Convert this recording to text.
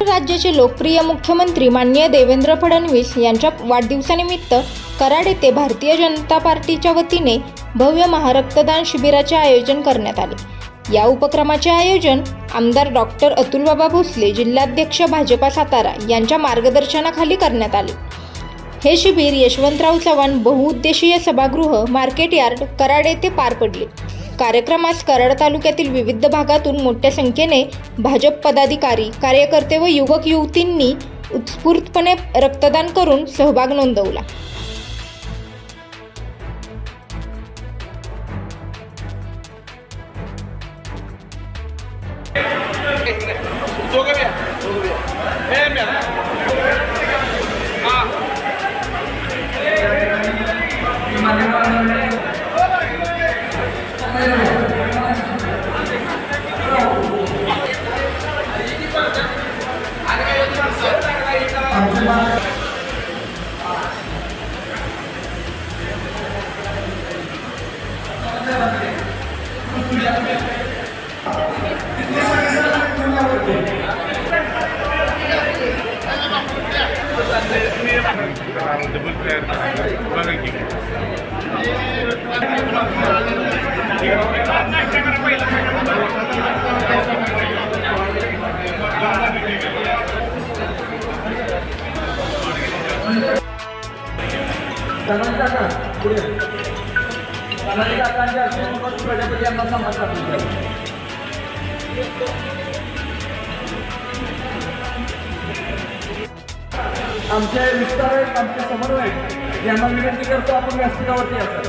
राज्याचे लोकप्रिय मुख्यमंत्री माननीय देवेंद्र फडणवीस यांच्या वाढदिवसानिमित्त कराड येथे भारतीय जनता पार्टीच्या वतीने भव्य महारक्तदान शिबिराचे आयोजन करण्यात आले। या उपक्रमाचे आयोजन आमदार डॉक्टर अतुलबाबा भोसले, जिल्हाध्यक्ष भाजपा सातारा यांच्या मार्गदर्शनाखाली करण्यात आले। हे शिबिर यशवंतराव चव्हाण बहुउद्देशीय सभागृह, मार्केट यार्ड, कराड येथे पार पडले। कार्यक्रमास कराड तालुक्यातील विविध भागातून मोठ्या संख्येने भाजप पदाधिकारी, कार्यकर्ते व युवक युवतींनी उत्स्फूर्तपणे रक्तदान करून सहभाग नोंदवला। आमचे विस्तार आहेत, आमचे समन्वयक यांना विनंती करतो आपण व्यासपीठावरती असाल।